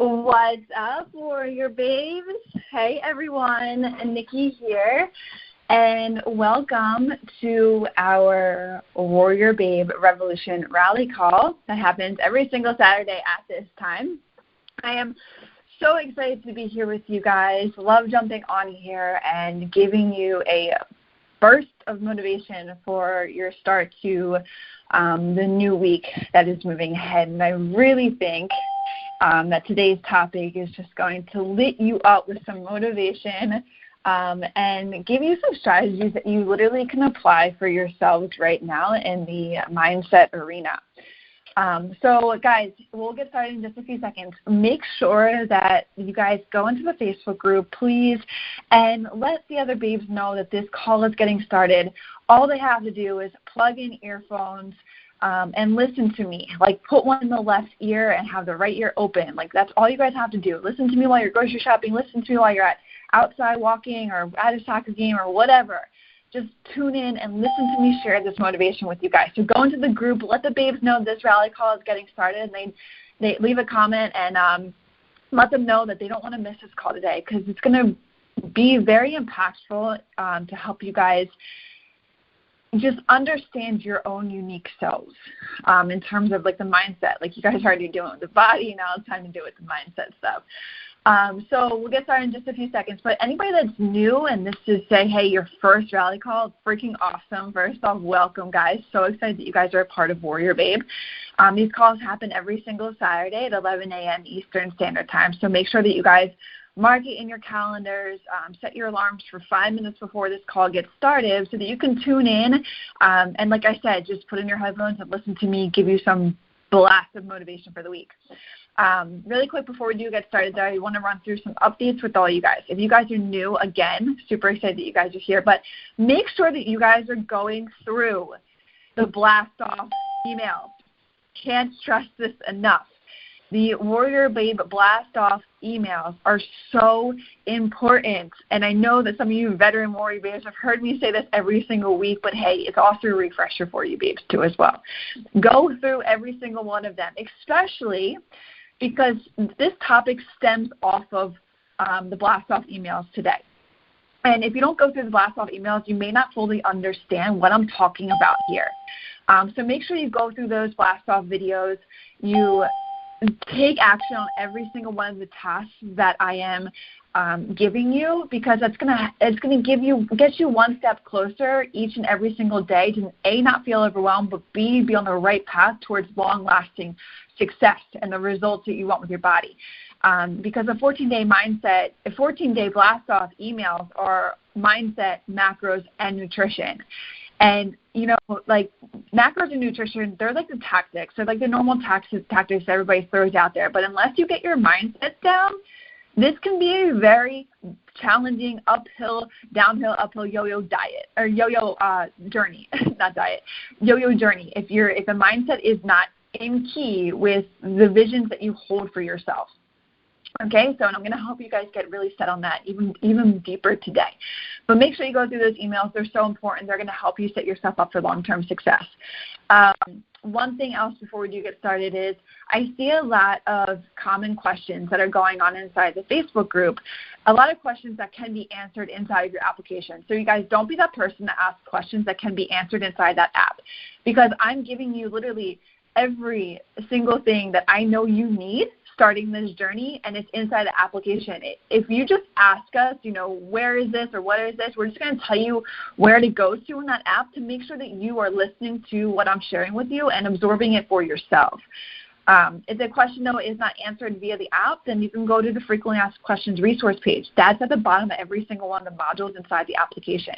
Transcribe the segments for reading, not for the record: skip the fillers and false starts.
What's up, Warrior Babes? Hey, everyone. Nikki here, and welcome to our Warrior Babe Revolution Rally Call that happens every single Saturday at this time. I am so excited to be here with you guys. Love jumping on here and giving you a burst of motivation for your start to the new week that is moving ahead. And I really think that today's topic is just going to lit you up with some motivation and give you some strategies that you literally can apply for yourselves right now in the mindset arena. So, guys, we'll get started in just a few seconds. Make sure that you guys go into the Facebook group, please, and let the other babes know that this call is getting started. All they have to do is plug in earphones and listen to me. Like, put one in the left ear and have the right ear open. Like, that's all you guys have to do. Listen to me while you're grocery shopping. Listen to me while you're outside walking or at a soccer game or whatever. Just tune in and listen to me share this motivation with you guys. So go into the group, let the babes know this rally call is getting started, and they leave a comment and let them know that they don't want to miss this call today, because it's going to be very impactful to help you guys just understand your own unique selves in terms of like the mindset. Like, you guys are already doing it with the body, now it's time to do it with the mindset stuff. So we'll get started in just a few seconds. But anybody that's new and this is, say, hey, your first rally call, freaking awesome. First off, welcome, guys. So excited that you guys are a part of Warrior Babe. These calls happen every single Saturday at 11 a.m. Eastern Standard Time. So make sure that you guys mark it in your calendars, set your alarms for 5 minutes before this call gets started so that you can tune in. And like I said, just put in your headphones and listen to me give you some blast of motivation for the week. Really quick before we do get started, I want to run through some updates with all you guys. If you guys are new, again, super excited that you guys are here, but make sure that you guys are going through the blast off emails. Can't stress this enough. The Warrior Babe blast off emails are so important, and I know that some of you veteran Warrior Babes have heard me say this every single week, but hey, it's also a refresher for you babes too as well. Go through every single one of them, especially because this topic stems off of the blast-off emails today. And if you don't go through the blast-off emails, you may not fully understand what I'm talking about here. So make sure you go through those blast-off videos. You take action on every single one of the tasks that I am giving you, because it's gonna get you one step closer each and every single day to A, not feel overwhelmed, but B, be on the right path towards long-lasting success and the results that you want with your body. Because a 14-day blast-off emails are mindset, macros, and nutrition. And, you know, like macros and nutrition, they're like the tactics. They're like the normal tactics everybody throws out there. But unless you get your mindset down, this can be a very challenging downhill, uphill yo-yo diet or yo-yo journey, not diet, yo-yo journey. If the mindset is not in key with the visions that you hold for yourself. Okay, so I'm going to help you guys get really set on that even deeper today. But make sure you go through those emails. They're so important. They're going to help you set yourself up for long-term success. One thing else before we do get started is I see a lot of common questions that are going on inside the Facebook group, a lot of questions that can be answered inside of your application. So you guys, don't be that person that asks questions that can be answered inside that app, because I'm giving you literally every single thing that I know you need starting this journey, and it's inside the application. If you just ask us, you know, where is this or what is this, we're just going to tell you where to go to in that app to make sure that you are listening to what I'm sharing with you and absorbing it for yourself. If the question, though, is not answered via the app, then you can go to the Frequently Asked Questions resource page. That's at the bottom of every single one of the modules inside the application.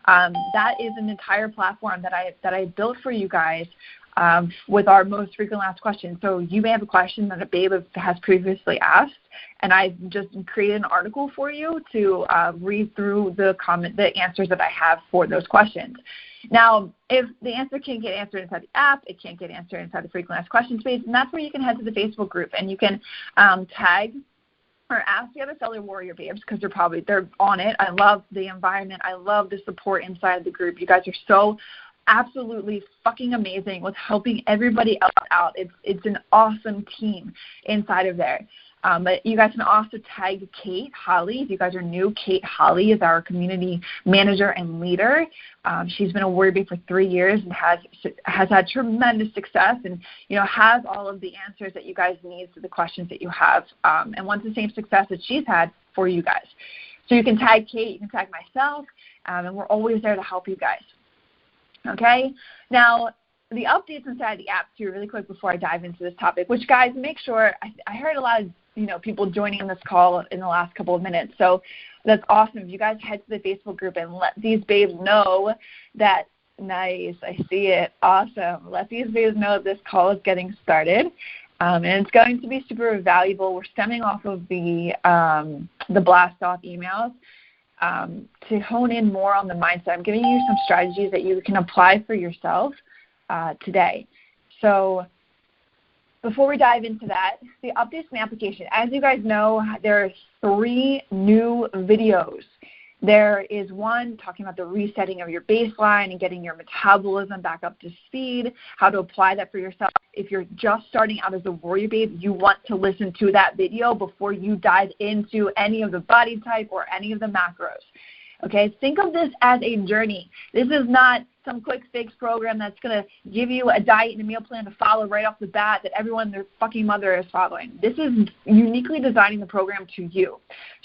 That is an entire platform that I built for you guys with our most frequently asked questions. So you may have a question that a babe has previously asked, and I just created an article for you to read through the answers that I have for those questions. Now, if the answer can't get answered inside the app, it can't get answered inside the frequently asked questions page, and that's where you can head to the Facebook group, and you can tag or ask the other fellow warrior babes, because they're on it. I love the environment. I love the support inside the group. You guys are so absolutely fucking amazing with helping everybody else out. It's an awesome team inside of there. But you guys can also tag Kate Holly. If you guys are new, Kate Holly is our community manager and leader. She's been a Warrior Babe for 3 years and has had tremendous success and, has all of the answers that you guys need to the questions that you have and wants the same success that she's had for you guys. So you can tag Kate, you can tag myself, and we're always there to help you guys. Okay? Now, the updates inside the app, too, really quick before I dive into this topic, which, guys, make sure, I heard a lot of, people joining this call in the last couple of minutes. So that's awesome. If you guys head to the Facebook group and let these babes know that, nice, I see it, awesome. Let these babes know that this call is getting started. And it's going to be super valuable. We're stemming off of the blast off emails to hone in more on the mindset. I'm giving you some strategies that you can apply for yourself today. So before we dive into that, the updates in the application. As you guys know, there are 3 new videos. There is one talking about the resetting of your baseline and getting your metabolism back up to speed, how to apply that for yourself. If you're just starting out as a Warrior Babe, you want to listen to that video before you dive into any of the body type or any of the macros. Okay, think of this as a journey. This is not some quick fix program that's going to give you a diet and a meal plan to follow right off the bat that everyone, their fucking mother, is following. This is uniquely designing the program to you.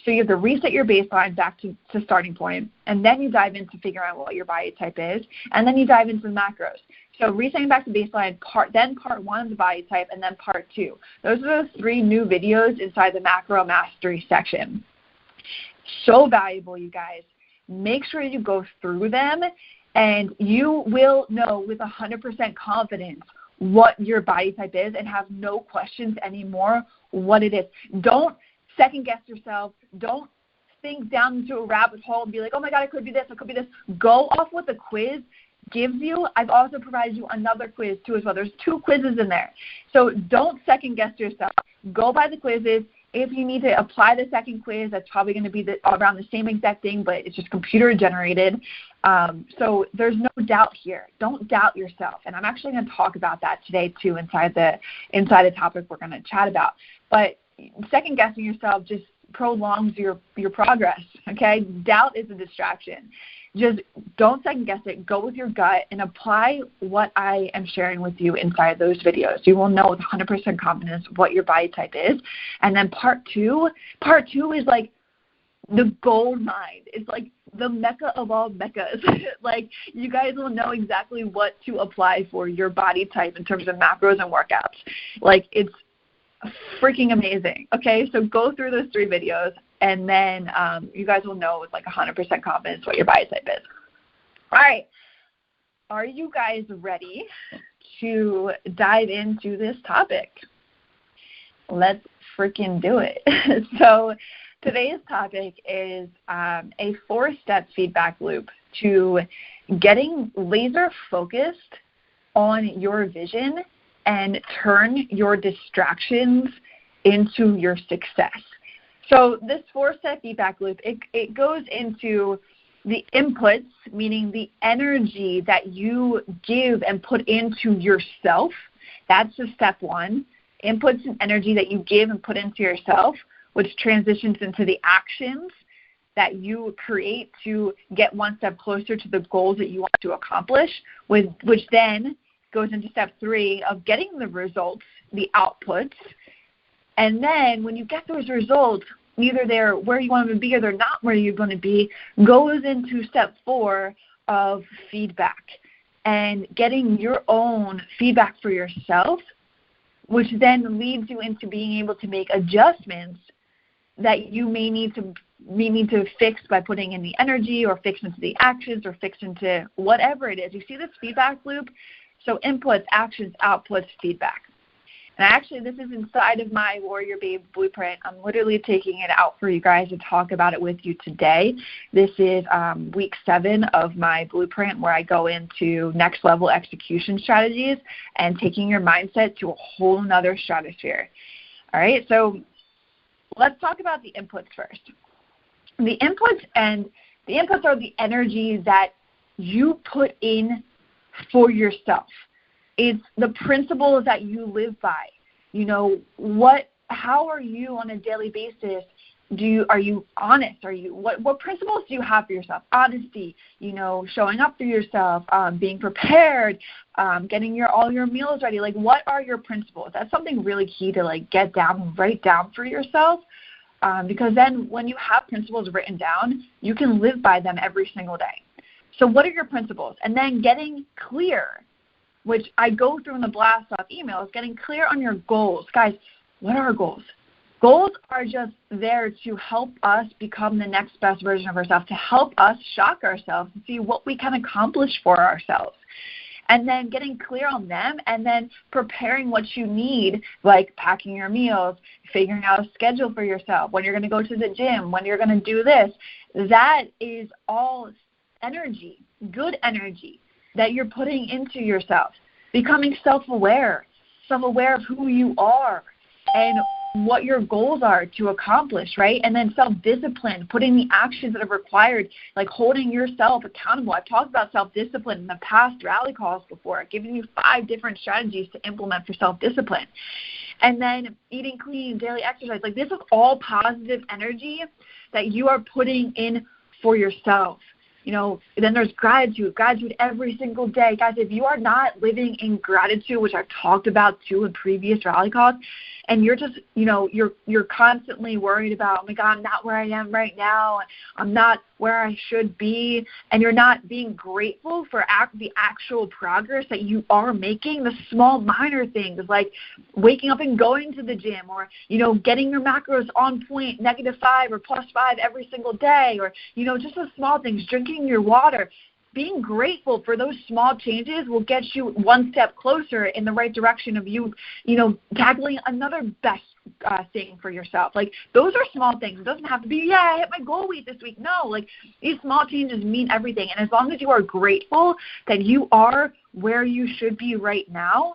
So you have to reset your baseline back to starting point, and then you dive into figuring out what your body type is, and then you dive into the macros. So resetting back to baseline, part 1 of the body type, and then part 2. Those are the 3 new videos inside the macro mastery section. So valuable, you guys. Make sure you go through them, and you will know with 100% confidence what your body type is and have no questions anymore what it is. Don't second-guess yourself. Don't think down into a rabbit hole and be like, oh, my God, it could be this, it could be this. Go off what the quiz gives you. I've also provided you another quiz, too, as well. There's 2 quizzes in there. So don't second-guess yourself. Go by the quizzes. If you need to apply the second quiz, that's probably going to be around the same exact thing, but it's just computer generated. So there's no doubt here. Don't doubt yourself. And I'm actually going to talk about that today, too, inside the topic we're going to chat about. But second guessing yourself just prolongs your progress. Okay? Doubt is a distraction. Just don't second guess it. Go with your gut and apply what I am sharing with you inside those videos. You will know with 100% confidence what your body type is. And then part two is like the gold mine. It's like the mecca of all meccas. Like, you guys will know exactly what to apply for your body type in terms of macros and workouts. Like, it's freaking amazing. Okay, so go through those 3 videos, and then you guys will know with like 100% confidence what your body type is. All right, are you guys ready to dive into this topic? Let's freaking do it. So today's topic is a 4-step feedback loop to getting laser focused on your vision and turn your distractions into your success. So this 4-step feedback loop, it goes into the inputs, meaning the energy that you give and put into yourself. That's the step 1. Inputs and energy that you give and put into yourself, which transitions into the actions that you create to get one step closer to the goals that you want to accomplish, which then goes into step 3 of getting the results, the outputs. And then when you get those results, either they're where you want them to be or they're not where you're going to be, goes into step 4 of feedback and getting your own feedback for yourself, which then leads you into being able to make adjustments that you may need to fix by putting in the energy or fix into the actions or fix into whatever it is. You see this feedback loop? So inputs, actions, outputs, feedback. And actually, this is inside of my Warrior Babe Blueprint. I'm literally taking it out for you guys to talk about it with you today. This is week 7 of my blueprint, where I go into next level execution strategies and taking your mindset to a whole nother stratosphere. All right, so let's talk about the inputs first. The inputs are the energy that you put in for yourself. It's the principles that you live by. You know, what how are you on a daily basis? Are you honest? What principles do you have for yourself? Honesty, showing up for yourself, being prepared, getting all your meals ready. Like, what are your principles? That's something really key to write down for yourself. Because then when you have principles written down, you can live by them every single day. So what are your principles? And then getting clear, which I go through in the blast off emails, getting clear on your goals. Guys, what are our goals? Goals are just there to help us become the next best version of ourselves, to help us shock ourselves and see what we can accomplish for ourselves. And then getting clear on them and then preparing what you need, like packing your meals, figuring out a schedule for yourself, when you're going to go to the gym, when you're going to do this. That is all energy, good energy that you're putting into yourself. Becoming self-aware of who you are and what your goals are to accomplish, right? And then self-discipline, putting the actions that are required, like holding yourself accountable. I've talked about self-discipline in the past rally calls before, giving you 5 different strategies to implement for self-discipline. And then eating clean, daily exercise. Like, this is all positive energy that you are putting in for yourself. Then there's gratitude every single day. Guys, if you are not living in gratitude, which I've talked about too in previous rally calls, and you're just, you're constantly worried about, oh my God, I'm not where I am right now, I'm not where I should be, and you're not being grateful for the actual progress that you are making, the small minor things like waking up and going to the gym, or, getting your macros on point, -5 or +5 every single day, or, just the small things, drinking your water. Being grateful for those small changes will get you one step closer in the right direction of you, tackling another best thing for yourself. Like, those are small things. It doesn't have to be, I hit my goal weight this week. No, like, these small changes mean everything. And as long as you are grateful that you are where you should be right now,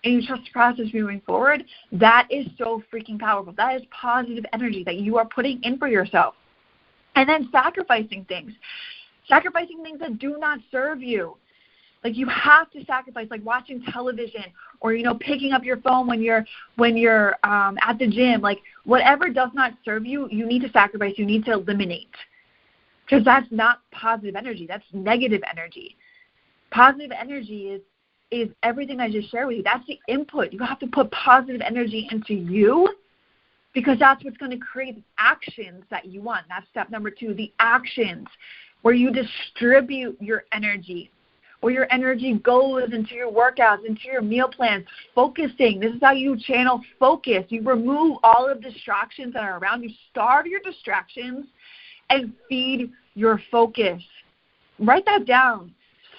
and you trust the process moving forward, that is so freaking powerful. That is positive energy that you are putting in for yourself. And then sacrificing things that do not serve you. Like, you have to sacrifice, like watching television or, picking up your phone when you're at the gym. Like, whatever does not serve you, you need to sacrifice. You need to eliminate, because that's not positive energy. That's negative energy. Positive energy is everything I just shared with you. That's the input. You have to put positive energy into you, because that's what's going to create actions that you want. That's step number 2, the actions, where you distribute your energy, where your energy goes into your workouts, into your meal plans, focusing. This is how you channel focus. You remove all of the distractions that are around you. Starve your distractions and feed your focus. Write that down.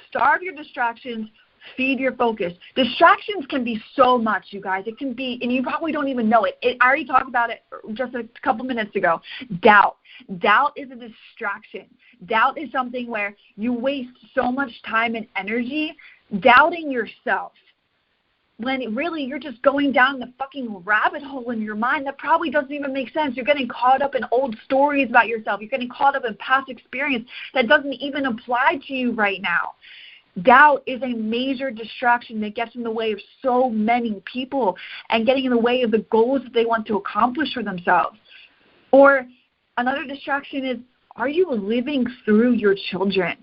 Starve your distractions, feed your focus. Distractions can be so much, you guys. It can be, and you probably don't even know it. I already talked about it just a couple minutes ago. Doubt. Doubt is a distraction. Doubt is something where you waste so much time and energy doubting yourself, when really you're just going down the fucking rabbit hole in your mind that probably doesn't even make sense. You're getting caught up in old stories about yourself. You're getting caught up in past experience that doesn't even apply to you right now. Doubt is a major distraction that gets in the way of so many people and getting in the way of the goals that they want to accomplish for themselves. Or another distraction is, are you living through your children?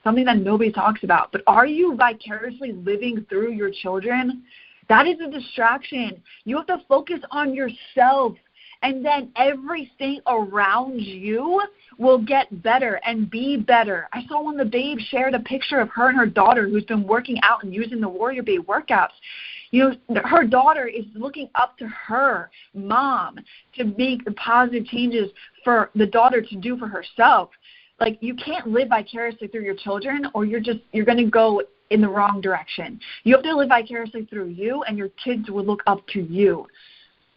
Something that nobody talks about. But are you vicariously living through your children? That is a distraction. You have to focus on yourself, and then everything around you will get better and be better. I saw one of the babes shared a picture of her and her daughter who's been working out and using the Warrior Babe workouts. Her daughter is looking up to her mom to make the positive changes for the daughter to do for herself. Like, you can't live vicariously through your children, or you're going to go in the wrong direction. You have to live vicariously through you, and your kids will look up to you.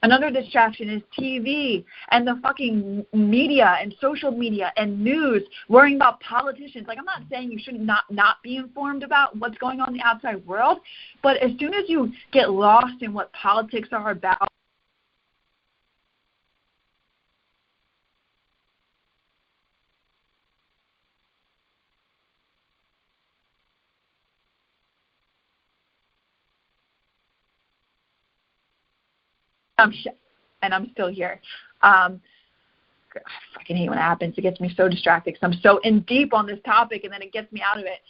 Another distraction is TV and the fucking media and social media and news, worrying about politicians. Like, I'm not saying you should not be informed about what's going on in the outside world, but as soon as you get lost in what politics are about, and I'm still here. I fucking hate when it happens. It gets me so distracted because I'm so in deep on this topic, and then it gets me out of it.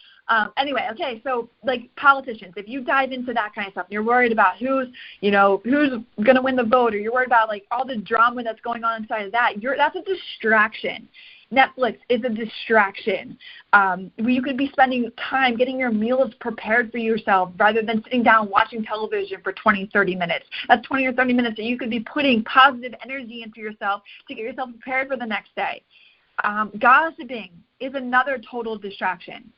Anyway, okay, so like politicians, if you dive into that kind of stuff, and you're worried about who's going to win the vote, or you're worried about like all the drama that's going on inside of that, that's a distraction. Netflix is a distraction. You could be spending time getting your meals prepared for yourself rather than sitting down watching television for 20, 30 minutes. That's 20 or 30 minutes that you could be putting positive energy into yourself to get yourself prepared for the next day. Gossiping is another total distraction.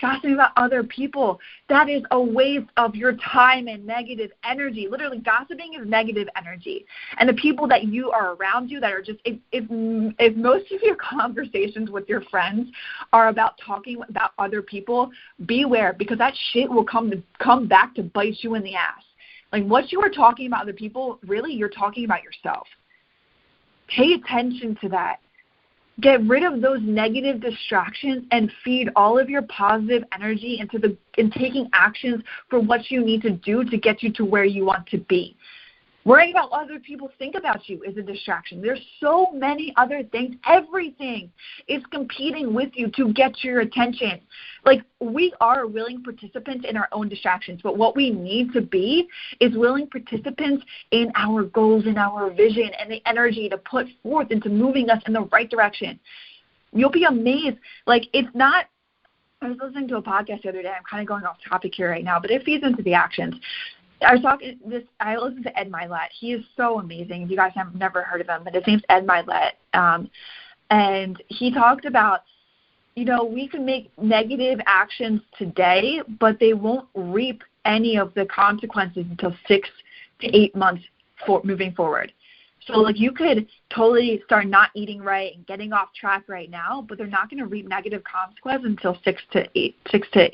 Gossiping about other people, that is a waste of your time and negative energy. Literally, gossiping is negative energy. And the people that you are around you that are just, if most of your conversations with your friends are about talking about other people, beware, because that shit will come back to bite you in the ass. Like, what you are talking about other people, really, you're talking about yourself. Pay attention to that. Get rid of those negative distractions and feed all of your positive energy in taking actions for what you need to do to get you to where you want to be. Worrying about what other people think about you is a distraction. There's so many other things. Everything is competing with you to get your attention. Like, we are willing participants in our own distractions, but what we need to be is willing participants in our goals and our vision and the energy to put forth into moving us in the right direction. You'll be amazed. Like, it's not – I was listening to a podcast the other day. I'm kind of going off topic here right now, but it feeds into the actions. I listened to Ed Mylett. He is so amazing. If you guys have never heard of him, but his name's Ed Mylett. And he talked about, we can make negative actions today, but they won't reap any of the consequences until 6 to 8 months moving forward. So, like, you could totally start not eating right and getting off track right now, but they're not going to reap negative consequences until 6 to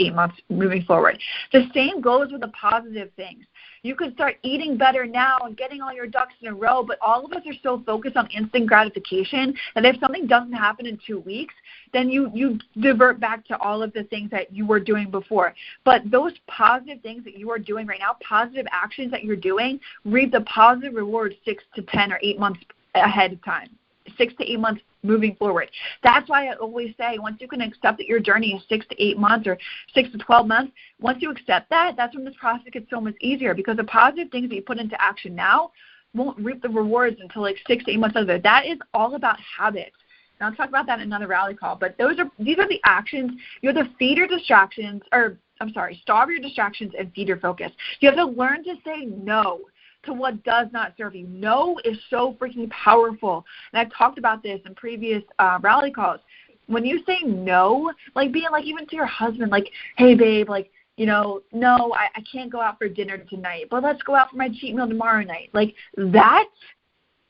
8 months moving forward. The same goes with the positive things. You could start eating better now and getting all your ducks in a row, but all of us are so focused on instant gratification that if something doesn't happen in 2 weeks, then you divert back to all of the things that you were doing before. But those positive things that you are doing right now, positive actions that you're doing, reap the positive rewards 6 to 10 or 8 months ahead of time, 6 to 8 months moving forward. That's why I always say, once you can accept that your journey is 6 to 8 months or 6 to 12 months, once you accept that, that's when this process gets so much easier, because the positive things that you put into action now won't reap the rewards until like 6 to 8 months later. That is all about habits. And I'll talk about that in another rally call, but these are the actions. You have to feed your distractions, starve your distractions and feed your focus. You have to learn to say no to what does not serve you. No is so freaking powerful. And I've talked about this in previous rally calls. When you say no, like being like even to your husband, like, hey, babe, like, no, I can't go out for dinner tonight, but let's go out for my cheat meal tomorrow night. Like that,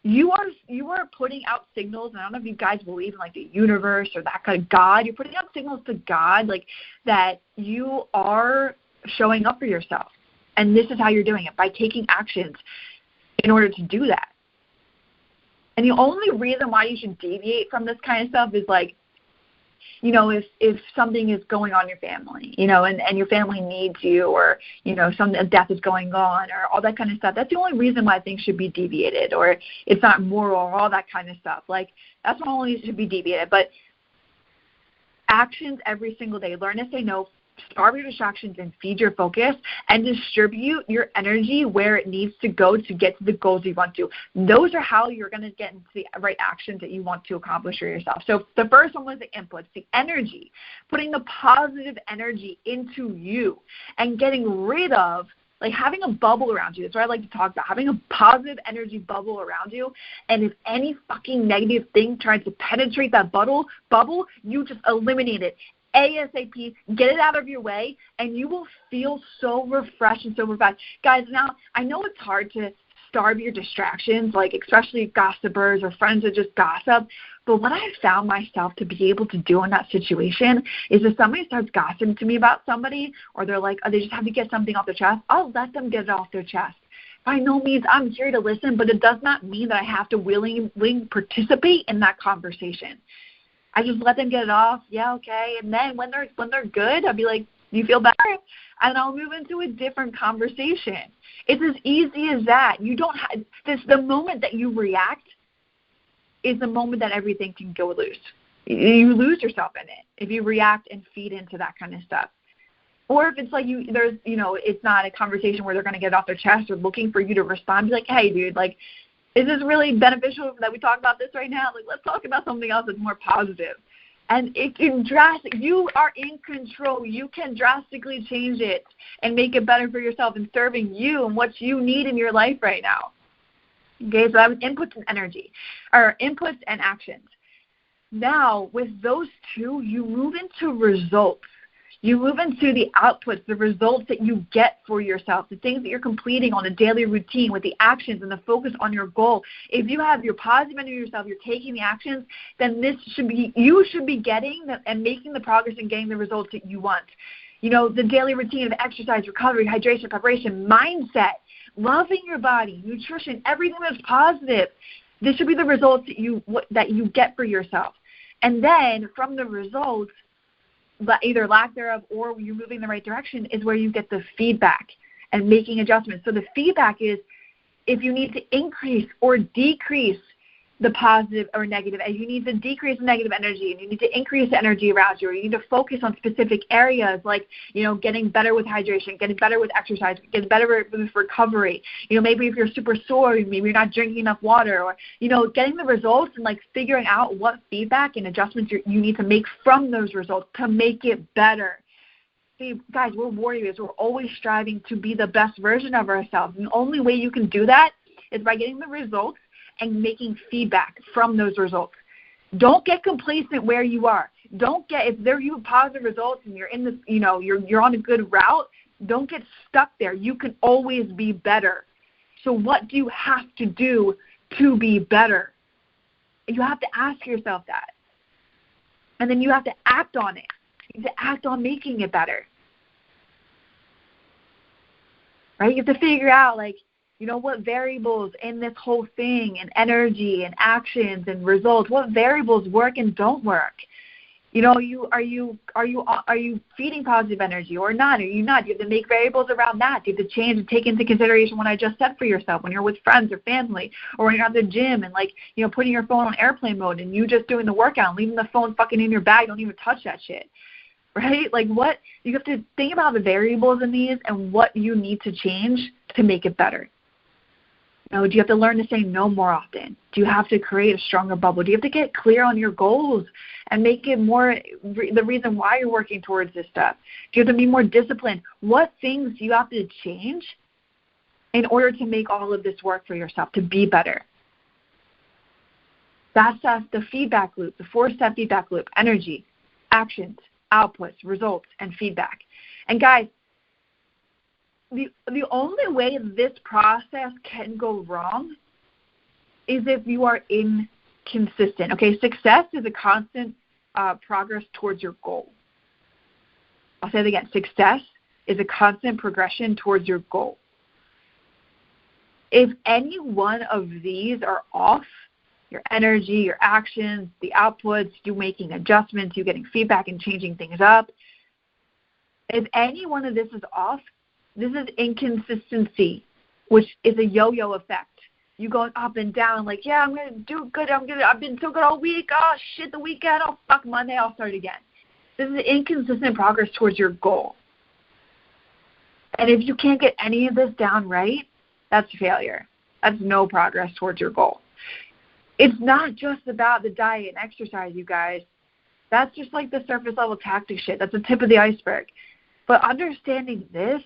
you are putting out signals, and I don't know if you guys believe in like the universe or that kind of God. You're putting out signals to God like that you are showing up for yourself. And this is how you're doing it, by taking actions in order to do that. And the only reason why you should deviate from this kind of stuff is like, if something is going on in your family, and your family needs you, or, some death is going on, or all that kind of stuff. That's the only reason why things should be deviated, or it's not moral, or all that kind of stuff. Like, that's what only should be deviated. But actions every single day. Learn to say no. Starve your distractions and feed your focus, and distribute your energy where it needs to go to get to the goals you want to. Those are how you're going to get into the right actions that you want to accomplish for yourself. So the first one was the inputs, the energy, putting the positive energy into you and getting rid of, like, having a bubble around you. That's what I like to talk about, having a positive energy bubble around you. And if any fucking negative thing tries to penetrate that bubble, you just eliminate it. ASAP, get it out of your way, and you will feel so refreshed and so revived. Guys, now, I know it's hard to starve your distractions, like especially gossipers or friends that just gossip, but what I found myself to be able to do in that situation is if somebody starts gossiping to me about somebody, or they're like, they just have to get something off their chest, I'll let them get it off their chest. By no means, I'm here to listen, but it does not mean that I have to willingly participate in that conversation. I just let them get it off. Yeah, okay. And then when they're good, I'll be like, Do you feel better? And I'll move into a different conversation. It's as easy as that. You don't have this. The moment that you react is the moment that everything can go loose. You lose yourself in it if you react and feed into that kind of stuff. Or if it's like it's not a conversation where they're going to get it off their chest or looking for you to respond. Be like, hey, dude, like, is this really beneficial that we talk about this right now? Like, let's talk about something else that's more positive. And it can you are in control. You can drastically change it and make it better for yourself and serving you and what you need in your life right now. Okay, so that was inputs and energy, or inputs and actions. Now, with those two, you move into results. You move into the outputs, the results that you get for yourself, the things that you're completing on a daily routine with the actions and the focus on your goal. If you have your positive energy yourself, you're taking the actions, then you should be getting and making the progress and getting the results that you want. The daily routine of exercise, recovery, hydration, preparation, mindset, loving your body, nutrition, everything that's positive. This should be the results that you get for yourself. And then from the results, either lack thereof or you're moving in the right direction, is where you get the feedback and making adjustments. So the feedback is if you need to increase or decrease the positive or negative, and you need to decrease the negative energy, and you need to increase the energy around you, or you need to focus on specific areas like, getting better with hydration, getting better with exercise, getting better with recovery. Maybe if you're super sore, maybe you're not drinking enough water, or, getting the results and like figuring out what feedback and adjustments you need to make from those results to make it better. See, guys, we're warriors. We're always striving to be the best version of ourselves. And the only way you can do that is by getting the results and making feedback from those results. Don't get complacent where you are. If you have positive results and you're in this, you're on a good route, don't get stuck there. You can always be better. So what do you have to do to be better? You have to ask yourself that. And then you have to act on it. You have to act on making it better. Right? You have to figure out, what variables in this whole thing, and energy and actions and results, what variables work and don't work. Are you feeding positive energy or not? Are you not? You have to make variables around that. You have to change and take into consideration what I just said for yourself when you're with friends or family, or when you're at the gym and putting your phone on airplane mode and you just doing the workout and leaving the phone fucking in your bag. Don't even touch that shit. Right? What you have to think about the variables in these and what you need to change to make it better. Do you have to learn to say no more often? Do you have to create a stronger bubble? Do you have to get clear on your goals and make it more the reason why you're working towards this stuff? Do you have to be more disciplined? What things do you have to change in order to make all of this work for yourself, to be better? That's the feedback loop, the 4-step feedback loop: energy, actions, outputs, results, and feedback. And guys, the only way this process can go wrong is if you are inconsistent. Okay, success is a constant progress towards your goal. I'll say it again. Success is a constant progression towards your goal. If any one of these are off, your energy, your actions, the outputs, you making adjustments, you getting feedback and changing things up, if any one of this is off, this is inconsistency, which is a yo-yo effect. You going up and down, I'm going to do good. I've been so good all week. Oh, shit, the weekend. Oh, fuck, Monday, I'll start again. This is inconsistent progress towards your goal. And if you can't get any of this down right, that's failure. That's no progress towards your goal. It's not just about the diet and exercise, you guys. That's just the surface level tactic shit. That's the tip of the iceberg. But understanding this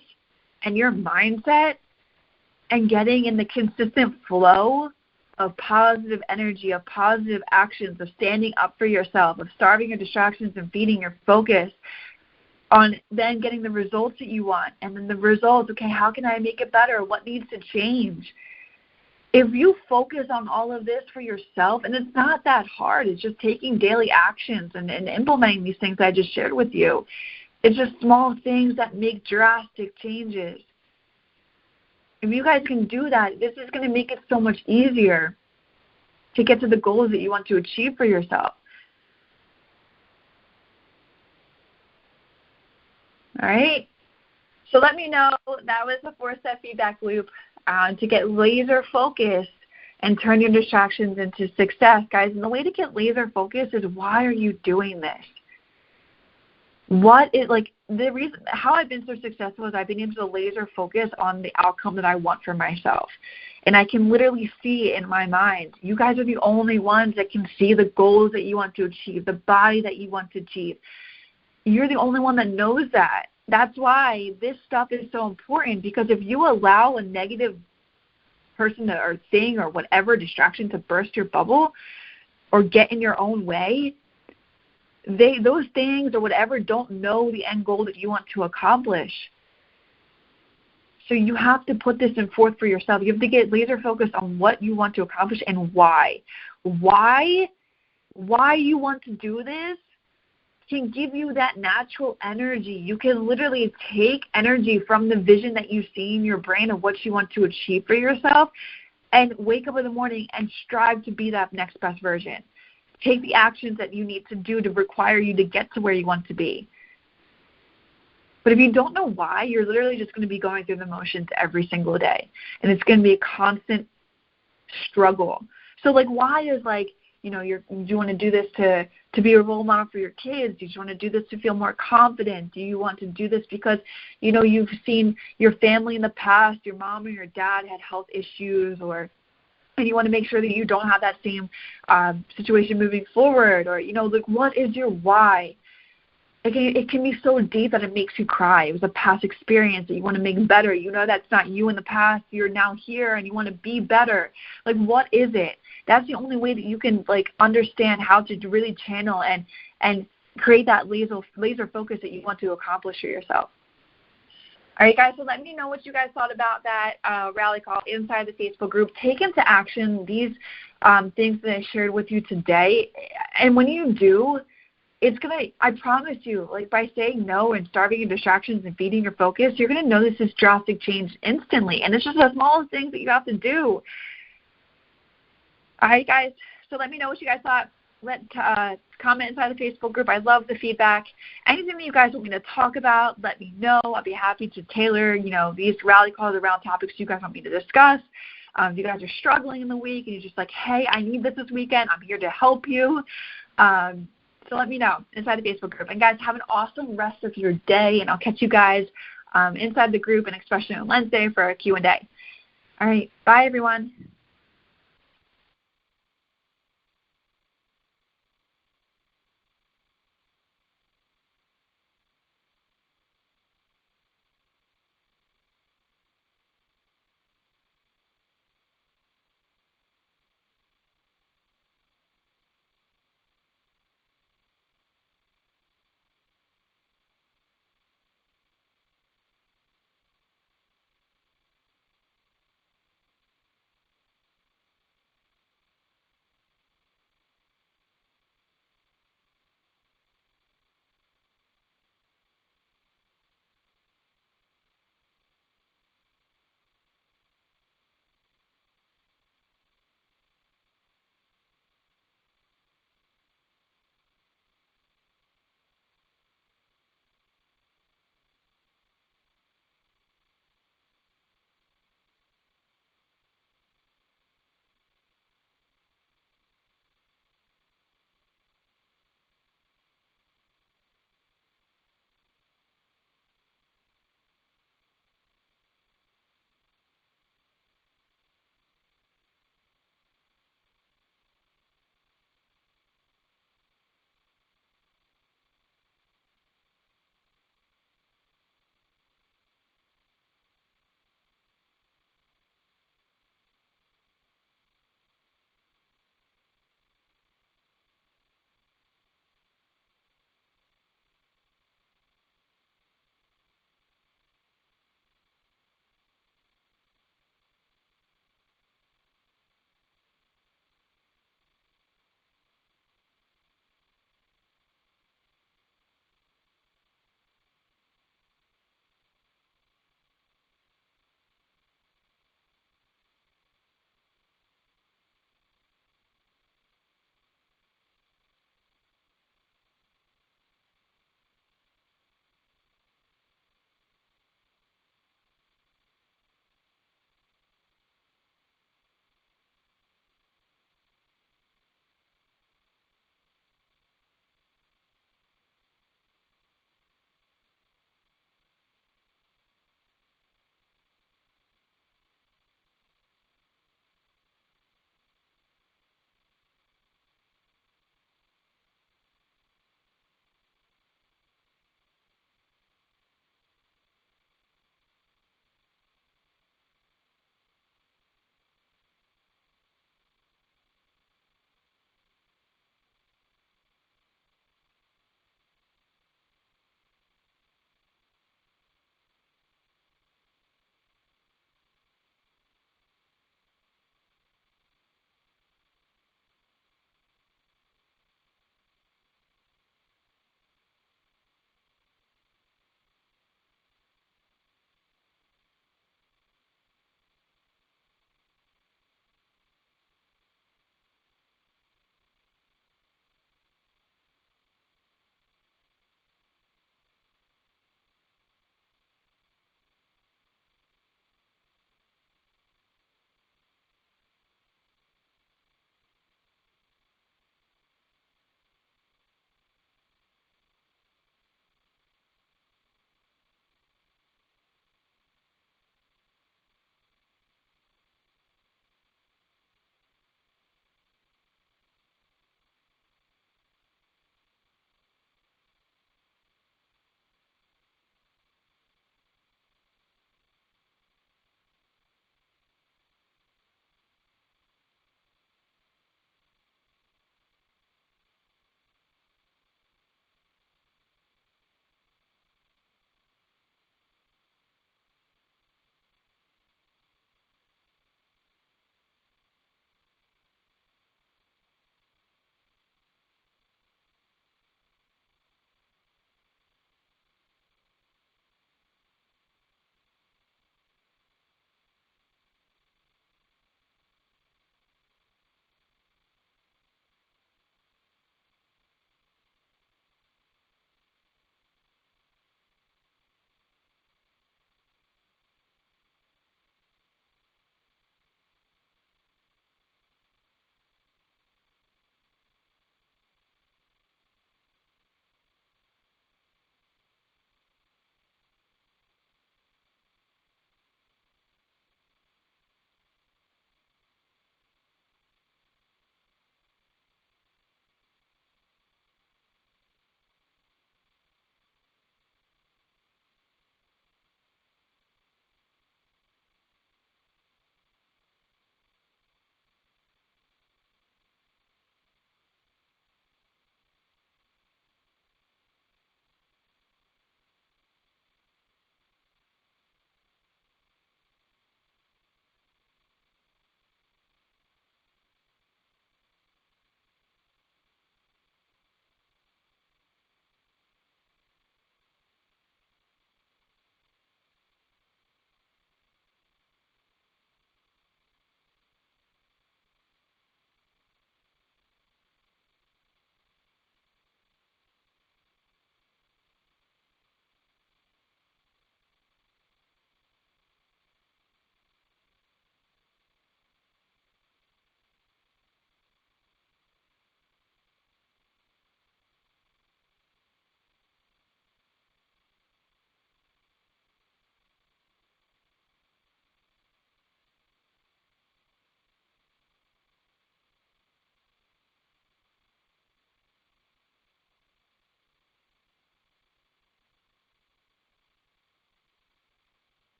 and your mindset and getting in the consistent flow of positive energy, of positive actions, of standing up for yourself, of starving your distractions and feeding your focus on then getting the results that you want. And then the results, okay, how can I make it better? What needs to change? If you focus on all of this for yourself, and it's not that hard, it's just taking daily actions and implementing these things I just shared with you. It's just small things that make drastic changes. If you guys can do that, this is going to make it so much easier to get to the goals that you want to achieve for yourself. All right. So let me know. That was the 4-step feedback loop to get laser focused and turn your distractions into success, guys. And the way to get laser focused is, why are you doing this? What is, like, the reason how I've been so successful is I've been able to laser focus on the outcome that I want for myself. And I can literally see in my mind, you guys are the only ones that can see the goals that you want to achieve, the body that you want to achieve. You're the only one that knows that. That's why this stuff is so important, because if you allow a negative person or thing or whatever distraction to burst your bubble or get in your own way, those things or whatever don't know the end goal that you want to accomplish. So you have to put this in forth for yourself. You have to get laser focused on what you want to accomplish and why. Why you want to do this can give you that natural energy. You can literally take energy from the vision that you see in your brain of what you want to achieve for yourself and wake up in the morning and strive to be that next best version. Take the actions that you need to do to require you to get to where you want to be. But if you don't know why, you're literally just going to be going through the motions every single day. And it's going to be a constant struggle. So, like, why is, like, you know, do you want to do this to be a role model for your kids? Do you want to do this to feel more confident? Do you want to do this because, you know, you've seen your family in the past, your mom or your dad had health issues, and you want to make sure that you don't have that same situation moving forward? Or, you know, like, what is your why? It can be so deep that it makes you cry. It was a past experience that you want to make better. You know that's not you in the past. You're now here and you want to be better. Like, what is it? That's the only way that you can, like, understand how to really channel and create that laser focus that you want to accomplish for yourself. All right, guys, so let me know what you guys thought about that rally call inside the Facebook group. Take into action these things that I shared with you today. And when you do, it's going to, I promise you, like, by saying no and starving your distractions and feeding your focus, you're going to notice this drastic change instantly. And it's just the smallest things that you have to do. All right, guys, so let me know what you guys thought. Comment inside the Facebook group. I love the feedback. Anything that you guys want me to talk about, let me know. I'll be happy to tailor, you know, these rally calls around topics you guys want me to discuss. If you guys are struggling in the week and you're just like, hey, I need this weekend, I'm here to help you. So let me know inside the Facebook group. And, guys, have an awesome rest of your day, and I'll catch you guys inside the group and especially on Wednesday for a Q&A. All right, bye, everyone.